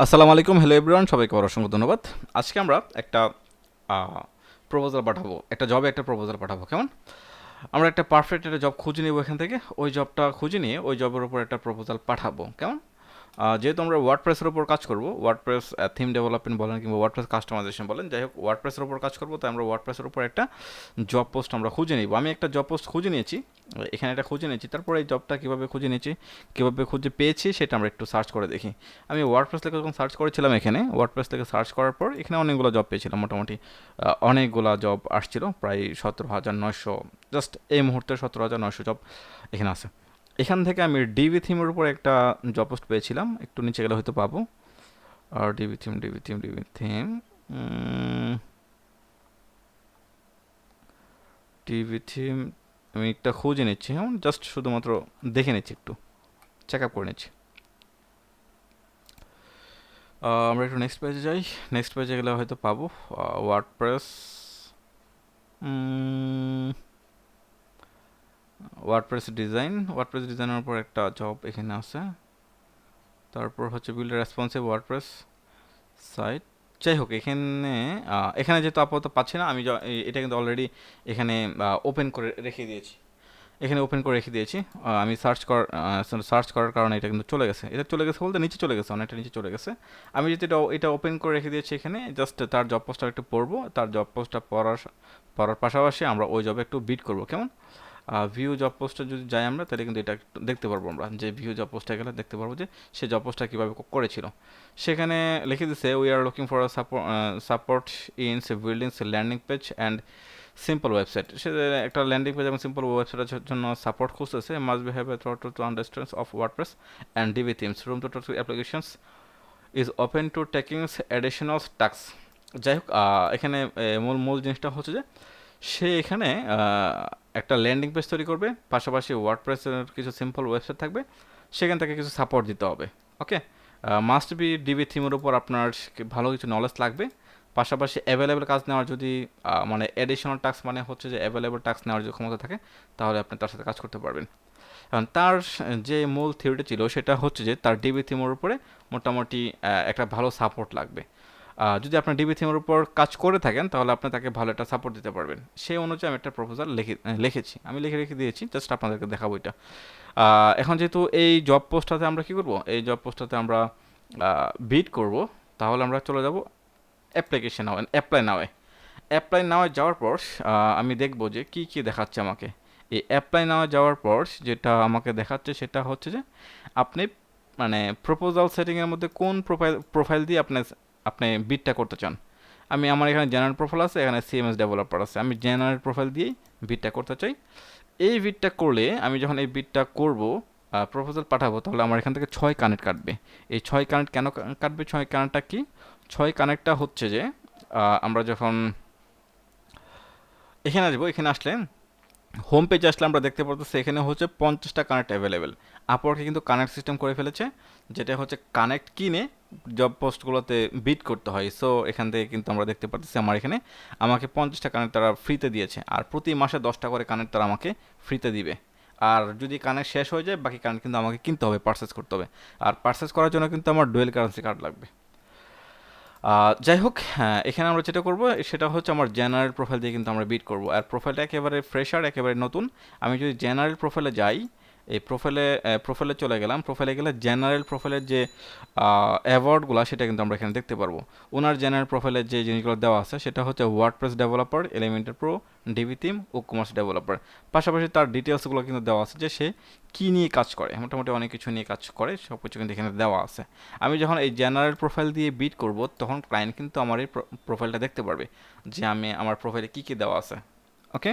আসসালামু আলাইকুম, hello everyone, সবাইকে অসংখ্য ধন্যবাদ। আজকে আমরা একটা প্রপোজাল পাঠাবো, একটা জবে একটা প্রপোজাল পাঠাবো। কেমন? আমরা একটা পারফেক্ট একটা জব খুঁজে নিব এখান থেকে, ওই জবটা খুঁজে নিয়ে ওই জবের উপর একটা প্রপোজাল পাঠাবো। কেমন? যেহেতু আমরা ওয়ার্ডপ্রেসের উপর কাজ করব, ওয়ার্ডপ্রেস থিম ডেভেলপমেন্ট বলেন কিংবা ওয়ার্ডপ্রেস কাস্টমাইজেশন বলেন, যাই হোক ওয়ার্ডপ্রেসের উপর কাজ করব, তাই আমরা ওয়ার্ডপ্রেসের উপর একটা জব পোস্ট আমরা খুঁজে নিব। আমি একটা জব পোস্ট খুঁজে নিয়েছি, এখানে একটা খুঁজে নিয়েছি। তারপর এই জবটা কীভাবে খুঁজে নিয়েছি, কীভাবে খুঁজে পেয়েছি, সেটা আমরা একটু সার্চ করে দেখি। আমি ওয়ার্ডপ্রেস থেকে যখন সার্চ করেছিলাম, এখানে ওয়ার্ডপ্রেস থেকে সার্চ করার পর এখানে অনেকগুলো জব পেয়েছিলাম, মোটামুটি অনেকগুলো জব আসছিল, প্রায় 17,900, জাস্ট এই মুহূর্তে 17,900 জব এখানে আছে। এখান থেকে আমি ডিবি থিমের উপর একটা জব পোস্ট পেয়েছিলাম, একটু নিচে গেলে হয়তো পাবো। আর ডিবি থিম আমি একটা খুঁজে নিচ্ছি, হ্যাঁ, জাস্ট শুধুমাত্র দেখে নিচ্ছি, একটু চেক আপ করে নিচ্ছি। আমরা একটু নেক্সট পেজে যাই। নেক্সট পেজে গেলে হয়তো পাবো ওয়ার্ডপ্রেস ওয়ার্ডপ্রেস ডিজাইনের উপর একটা জব এখানে আছে। তারপর হচ্ছে বিল্ড রেসপন্সিভ ওয়ার্ডপ্রেস সাইট। যাই হোক, এখানে এখানে যেহেতু আপাতত পাচ্ছি না, আমি এটা কিন্তু অলরেডি এখানে ওপেন করে রেখে দিয়েছি। এখানে ওপেন করে রেখে দিয়েছি। আমি সার্চ করার কারণে এটা কিন্তু চলে গেছে। এটা চলে গেছে বলতে নিচে চলে গেছে, অনেকটা নিচে চলে গেছে। আমি যদি এটা ওপেন করে রেখে দিয়েছি এখানে, জাস্ট তার জব পোস্টটা একটু পড়বো। তার জব পোস্টটা পড়ার পাশাপাশি আমরা ওই জবে একটু বিট করবো। কেমন? ভিউ জব পোস্টে যদি যাই আমরা, তাহলে কিন্তু এটা একটু দেখতে পারবো আমরা, যে ভিউ জব পোস্টে গেলে দেখতে পারবো যে সে জব পোস্টটা কীভাবে করেছিল। সেখানে লিখে দিছে, we are looking for support in building landing page and simple website. সে একটা ল্যান্ডিং পেজ এবং সিম্পল ওয়েবসাইটের জন্য সাপোর্ট খুঁজতেছে। Must be have a to understand of WordPress and Divi themes, room to applications is open to taking additional task. যাই হোক, এখানে মূল মূল জিনিসটা হচ্ছে যে সে এখানে একটা ল্যান্ডিং পেজ তৈরি করবে, পাশাপাশি ওয়ার্ডপ্রেসের কিছু সিম্পল ওয়েবসাইট থাকবে, সেখান থেকে কিছু সাপোর্ট দিতে হবে। ওকে, মাস্ট বি ডিবি থিমের উপর আপনার ভালো কিছু নলেজ লাগবে। পাশাপাশি অ্যাভেলেবেল কাজ নেওয়ার যদি মানে অ্যাডিশনাল টাস্ক, মানে হচ্ছে যে অ্যাভেলেবেল টাস্ক নেওয়ার যদি ক্ষমতা থাকে, তাহলে আপনি তার সাথে কাজ করতে পারবেন। কারণ তার যে মূল থিওরিটা ছিল সেটা হচ্ছে যে তার ডিবি থিমের উপরে মোটামুটি একটা ভালো সাপোর্ট লাগবে। যদি আপনার ডিবি থিমের উপর কাজ করে থাকেন, তাহলে আপনি তাকে ভালো একটা সাপোর্ট দিতে পারবেন। সেই অনুযায়ী আমি একটা প্রপোজাল লিখেছি, আমি লিখে রেখে দিয়েছি, জাস্ট আপনাদেরকে দেখাবো এটা। এখন যেহেতু এই জব পোস্টটাতে আমরা কী করব, এই জব পোস্টটাতে আমরা বিড করব, তাহলে আমরা চলে যাব অ্যাপ্লিকেশন নাও, অ্যাপ্লাই নাওয়ে যাওয়ার পর আমি দেখব যে কি কি দেখাচ্ছে আমাকে। এই অ্যাপ্লাই নাওয়ে যাওয়ার পর যেটা আমাকে দেখাচ্ছে সেটা হচ্ছে যে আপনি মানে প্রপোজাল সেটিংয়ের মধ্যে কোন প্রোফাইল দিয়ে আপনি আপনি বিটটা করতে চান। আমার এখানে জেনারেল প্রোফাইল আছে, এখানে সিএমএস ডেভেলপার আছে, আমি জেনারেল প্রোফাইল দিয়েই বিটটা করতে চাই। এই বিটটা করলে আমি যখন এই বিটটা করব, প্রপোজাল পাঠাবো, তাহলে আমার এখান থেকে 6 কানেক্ট কাটবে। এই 6 কানেক্ট কেন কাটবে? 6 কানেক্টটা কি? 6 কানেক্টটা হচ্ছে যে আমরা যখন এখানে আসবো, এখানে আসলে হোম পেজে আসলে আমরা দেখতে পারতেছি এখানে হচ্ছে 50টা কানেক্ট অ্যাভেলেবেল। আপওয়ার্কে কিন্তু কানেক্ট সিস্টেম করে ফেলেছে, যেটা হচ্ছে কানেক্ট কিনে জব পোস্টগুলোতে বিট করতে হয়। সো এখান থেকে কিন্তু আমরা দেখতে পাচ্ছি আমার এখানে আমাকে 50টা কানেক্ট তারা ফ্রিতে দিয়েছে, আর প্রতি মাসে 10টা করে কানেক্ট তারা আমাকে ফ্রিতে দিবে। আর যদি কানেক্ট শেষ হয়ে যায়, বাকি কানেক্ট কিন্তু আমাকে কিনতে হবে, পারচেস করতে হবে। আর পারচেস করার জন্য কিন্তু আমার ডুয়েল কারেন্সি কার্ড লাগবে। যাই হোক, হ্যাঁ, এখানে আমরা যেটা করব সেটা হচ্ছে আমার জেনারেল প্রোফাইল দিয়ে কিন্তু আমরা বিট করব। আর প্রোফাইলটা একেবারে ফ্রেশার, একেবারে নতুন। আমি যদি জেনারেল প্রোফাইলে যাই, এই প্রোফাইলে চলে গেলাম, প্রোফাইলে গেলে জেনারেল প্রোফাইলের যে অ্যাওয়ার্ডগুলো সেটা কিন্তু আমরা এখানে দেখতে পারবো। ওনার জেনারেল প্রোফাইলের যে জিনিসগুলো দেওয়া আছে সেটা হচ্ছে WordPress developer, Elementor pro, Divi theme WooCommerce developer. পাশাপাশি তার ডিটেলসগুলো কিন্তু দেওয়া আছে, যে সে কী নিয়ে কাজ করে, মোটামুটি অনেক কিছু নিয়ে কাজ করে, সব কিছু কিন্তু এখানে দেওয়া আছে। আমি যখন এই জেনারেল প্রোফাইল দিয়ে বিট করব, তখন ক্লায়েন্ট কিন্তু আমার এই প্রোফাইলটা দেখতে পারবে, যে আমার প্রোফাইলে কী কী দেওয়া আছে। ওকে,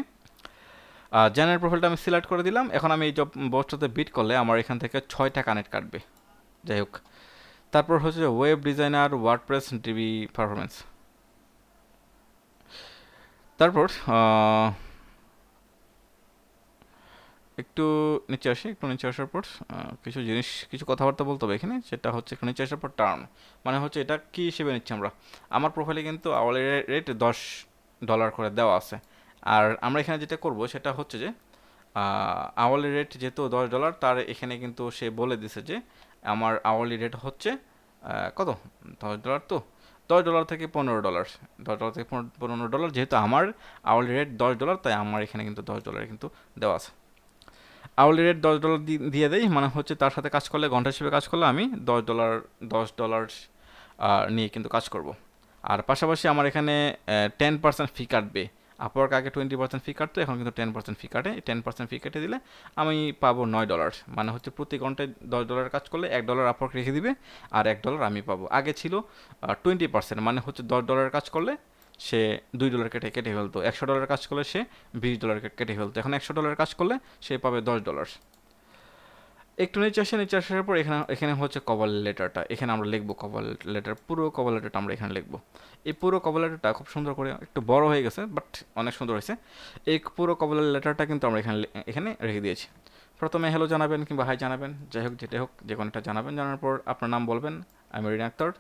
জেনারেল প্রোফাইলটা আমি সিলেক্ট করে দিলাম। এখন আমি এই জব পোস্টটাতে বিট করলে আমার এখান থেকে 6টা কানেক্ট কাটবে। যাই হোক, তারপর হচ্ছে web designer, WordPress, DB performance. তারপর একটু নিচে আসি, একটু নিচে আসার পর কিছু কথাবার্তা বলতে হবে এখানে। সেটা হচ্ছে একটু নিচে আসার পর টার্ম, মানে হচ্ছে এটা কি হিসেবে নিচ্ছি আমরা। আমার প্রোফাইলে কিন্তু আওয়ারলি রেট $10 করে দেওয়া আছে। আর আমরা এখানে যেটা করব সেটা হচ্ছে যে আওয়ারলি রেট যেহেতু $10, তার এখানে কিন্তু সে বলে দিছে যে আমার আওয়ারলি রেট হচ্ছে কত, $10 তো, $10 থেকে $15, $10 থেকে $15, যেহেতু আমার আওয়ারলি রেট $10, তাই আমার এখানে কিন্তু $10 কিন্তু দেওয়া আছে। আওয়ারলি রেট $10 দিয়ে দেয়, মানে হচ্ছে তার সাথে কাজ করলে, ঘন্টা হিসেবে কাজ করলে আমি $10 নিয়ে কিন্তু কাজ করব। আর পাশাপাশি আমার এখানে 10% ফি কাটবে। আপওয়ার্ক আগে 20% ফি কাটতো, এখন কিন্তু 10% ফি কাটে। 10% ফি কেটে দিলে আমি পাবো $9, মানে হচ্ছে প্রতি ঘন্টায় $10 কাজ করলে $1 আপওয়ার্ক রেখে দিবে, আর $1 আমি পাবো। আগে ছিল 20%, মানে হচ্ছে $10 কাজ করলে সে $2 কেটে কেটে ফেলতো, $100 কাজ করলে সে $20 কেটে ফেলতো। এখন $100 কাজ করলে সে পাবে $10। একটু নিচে আসে, নিচে আসার পর এখানে এখানে হচ্ছে কভার লেটারটা, এখানে আমরা লিখবো কভার লেটার, পুরো কভার লেটারটা আমরা এখানে লিখবো। এই পুরো কভার লেটারটা খুব সুন্দর করে, একটু বড় হয়ে গেছে বাট অনেক সুন্দর হয়েছে। এই পুরো কভার লেটারটা কিন্তু আমরা এখানে এখানে রেখে দিয়েছি। প্রথমে হ্যালো জানাবেন কিংবা হাই জানাবেন, যাই হোক যেটাই হোক, যে কোনোটা জানাবেন। জানার পর আপনার নাম বলবেন, I am Rina Akter,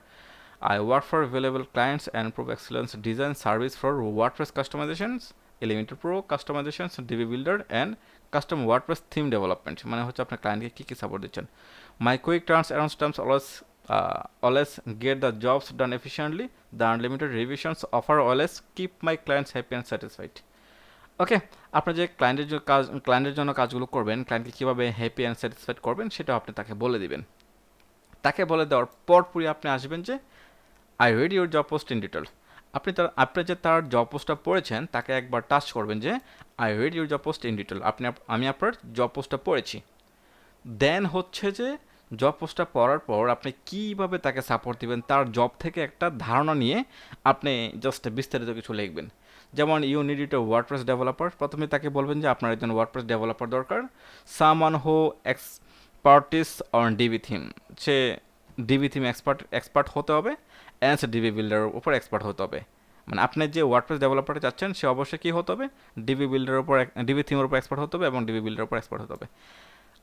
I work for available clients and prove excellence design service for WordPress customizations, Elementor Pro customizations, DB Builder and custom WordPress theme development। মানে হচ্ছে আপনার ক্লায়েন্টকে কী কী সাপোর্ট দিচ্ছেন। My quick turns around stamps always get the jobs done efficiently. The unlimited revisions offer always keep my clients happy and satisfied. ওকে, আপনার যে ক্লায়েন্টের জন্য কাজগুলো করবেন, ক্লায়েন্টকে কীভাবে হ্যাপি অ্যান্ড স্যাটিসফাইড করবেন সেটাও আপনি তাকে বলে দিবেন। তাকে বলে দেওয়ার পরপরই আপনি আসবেন যে I read your job post in detail. আপনি যে তার জব পোস্টটা পড়েছেন তাকে একবার টাচ করবেন যে I read your job post in detail, আমি আপনার জব পোস্টটা পড়েছি। দেন হচ্ছে যে জব পোস্টটা পড়ার পর আপনি কীভাবে তাকে সাপোর্ট দিবেন, তার জব থেকে একটা ধারণা নিয়ে আপনি জাস্ট বিস্তারিত কিছু লিখবেন। যেমন you need it a WordPress developer, প্রথমে তাকে বলবেন যে আপনার একজন ওয়ার্ডপ্রেস ডেভেলপার দরকার। Someone who expertise on Divi theme, সে ডিবি থিম এক্সপার্ট হতে হবে, অ্যান্ড ডিবি বিল্ডারের উপর এক্সপার্ট হতে হবে। মানে আপনি যে ওয়ার্ডপ্রেস ডেভেলপারটা চাচ্ছেন সে অবশ্যই কী হতে হবে, ডিবি বিল্ডারের উপর, ডিবি থিমের উপর এক্সপার্ট হতে হবে এবং ডিবি বিল্ডারের উপর এক্সপার্ট হতে হবে।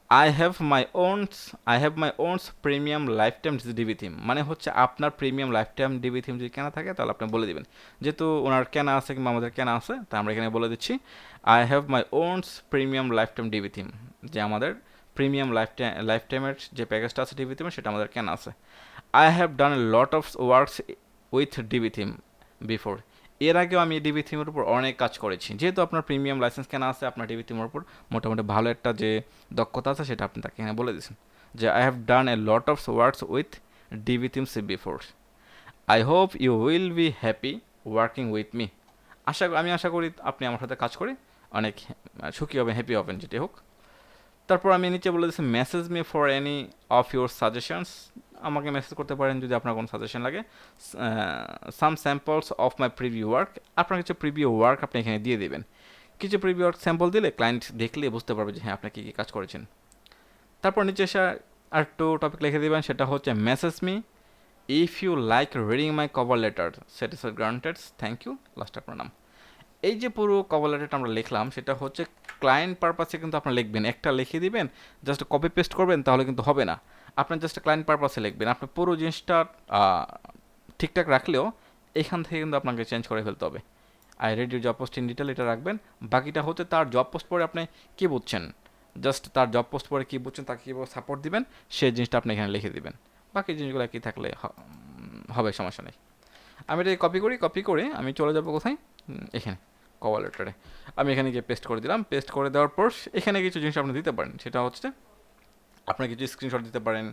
I have my ওনস I have my ওনস premium life time DB theme, মানে হচ্ছে আপনার premium life time DB theme যদি কেনা থাকে তাহলে আপনি বলে দিবেন। যেহেতু ওনার কেনা আছে কিংবা আমাদের কেনা আছে, তাই আমরা এখানে বলে দিচ্ছি I have my ওনস premium life time DB theme, যে আমাদের প্রিমিয়াম লাইফ টাইমের যে প্যাকেজটা আছে ডিবি থিমের সেটা আমাদের কেনা আছে। I have done a lot of works with DB theme before, এর আগেও আমি ডিবি থিমের উপর অনেক কাজ করেছি। যেহেতু আপনার প্রিমিয়াম লাইসেন্স কেনা আছে, আপনার ডিবি থিমের উপর মোটামুটি ভালো একটা যে দক্ষতা আছে সেটা আপনি তাকে এখানে বলে দিয়েছেন যে I have done a lot of works with Divi themes before. I hope you will be happy working with me, আমি আশা করি আপনি আমার সাথে কাজ করে অনেক সুখী হবেন, হ্যাপি হবেন, যেটাই হোক। তারপর আমি নিচে বলে দিচ্ছি message me for any of your suggestions, আমাকে মেসেজ করতে পারেন যদি আপনার কোনো সাজেশন লাগে। Some samples of my preview work, আপনার কিছু প্রিভিউ ওয়ার্ক আপনি এখানে দিয়ে দেবেন। কিছু প্রিভিউ ওয়ার্ক স্যাম্পল দিলে ক্লায়েন্ট দেখলে বুঝতে পারবে যে হ্যাঁ আপনি কী কী কাজ করেছেন। তারপর নিচে এসে আর একটু টপিক লিখে দেবেন, সেটা হচ্ছে message me if you like reading my cover letter, satisfied granted, thank you, last আপনার নাম। এই যে পুরো কভার লেটারটা আমরা লিখলাম সেটা হচ্ছে ক্লায়েন্ট পারপাসে কিন্তু আপনার লিখবেন, একটা লিখে দিবেন, জাস্ট কপি পেস্ট করবেন তাহলে কিন্তু হবে না। আপনার জাস্ট ক্লায়েন্ট পারপাসে লিখবেন, আপনি পুরো জিনিসটা ঠিকঠাক রাখলেও এখান থেকে কিন্তু আপনাকে চেঞ্জ করে ফেলতে হবে। I read your job post in detail এটা রাখবেন। বাকিটা হতে তার জব পোস্ট পড়ে আপনি কী বুঝছেন, জাস্ট তার জব পোস্ট পড়ে কী বুঝছেন, তাকে কীভাবে সাপোর্ট দিবেন সেই জিনিসটা আপনি এখানে লিখে দিবেন। বাকি জিনিসগুলো একই থাকলে হবে, সমস্যা নেই। আমি এটা কপি করে আমি চলে যাব কোথায়, এখানে কভার লেটারে আমি এখানে গিয়ে পেস্ট করে দিলাম। পেস্ট করে দেওয়ার পর এখানে কিছু জিনিস আপনি দিতে পারেন, সেটা হচ্ছে আপনি কিছু স্ক্রিনশট দিতে পারেন,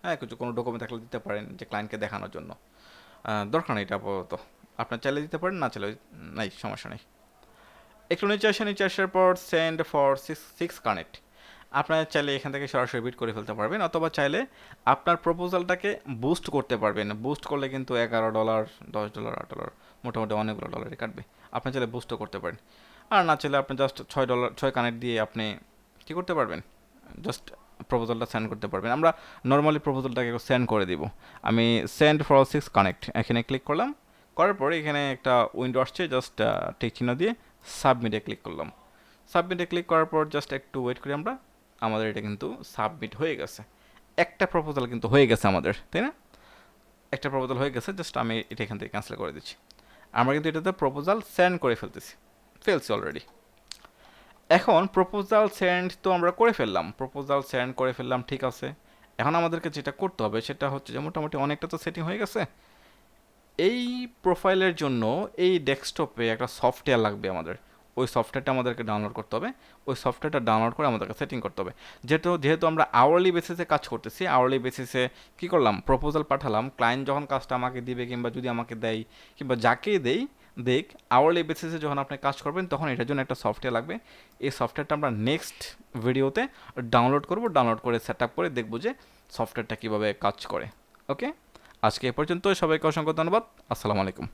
হ্যাঁ কিছু কোনো ডকুমেন্ট থাকলে দিতে পারেন যে ক্লায়েন্টকে দেখানোর জন্য। দরকার নেই এটা আপাতত, আপনার চাইলে দিতে পারেন, না চাইলে নাই, সমস্যা নেই। একটু নিচে আসার পর সেন্ড ফর সিক্স কানেক্ট, আপনার চাইলে এখান থেকে সরাসরি বিট করে ফেলতে পারবেন, অথবা চাইলে আপনার প্রপোজালটাকে বুস্ট করতে পারবেন। বুস্ট করলে কিন্তু $11, $10, $8 মোটামুটি অনেকগুলো ডলারই কাটবে। আপনি চাইলে বুস্টও করতে পারেন, আর না চাইলে আপনি জাস্ট $6 কানেক্ট দিয়ে আপনি কী করতে পারবেন, জাস্ট প্রপোজালটা সেন্ড করতে পারবেন। আমরা নর্মালি প্রপোজালটাকে সেন্ড করে দিব। আমি সেন্ড ফর সিক্স কানেক্ট এখানে ক্লিক করলাম, করার পরে এখানে একটা উইন্ডো আসছে, জাস্ট টিক চিহ্ন দিয়ে সাবমিটে ক্লিক করলাম। সাবমিটে ক্লিক করার পর জাস্ট একটু ওয়েট করি আমরা, আমাদের এটা কিন্তু সাবমিট হয়ে গেছে। একটা প্রপোজাল কিন্তু হয়ে গেছে আমাদের, তাই না? একটা প্রপোজাল হয়ে গেছে, জাস্ট আমি এটা এখান থেকে ক্যান্সেল করে দিচ্ছি। আমরা কিন্তু এটাতে প্রপোজাল সেন্ড করে ফেলছি অলরেডি। এখন প্রপোজাল সেন্ড তো আমরা করে ফেললাম, ঠিক আছে। এখন আমাদেরকে যেটা করতে হবে সেটা হচ্ছে যে মোটামুটি অনেকটা তো সেটিং হয়ে গেছে। এই প্রোফাইলের জন্য এই ডেস্কটপে একটা সফটওয়্যার লাগবে আমাদের। ওই সফটওয়্যারটা আমাদেরকে ডাউনলোড করতে হবে। ওই সফটওয়্যারটা ডাউনলোড করে আমাদেরকে সেটিং করতে হবে। যেহেতু আমরা আওয়ারলি বেসিসে কাজ করতেছি, আওয়ারলি বেসিসে কী করলাম, প্রপোজাল পাঠালাম, ক্লায়েন্ট যখন কাজটা আমাকে দিবে কিংবা যদি আমাকে দেয় কিংবা যাকেই দেই দেখ, আওয়ারলি বেসিসে যখন আপনি কাজ করবেন তখন এটার জন্য একটা সফটওয়্যার লাগবে। এই সফটওয়্যারটা আমরা নেক্সট ভিডিওতে ডাউনলোড করব, ডাউনলোড করে সেট আপ করে দেখব যে সফটওয়্যারটা কীভাবে কাজ করে। ওকে, আজকে এ পর্যন্ত, সবাইকে অসংখ্য ধন্যবাদ। আসসালামু আলাইকুম।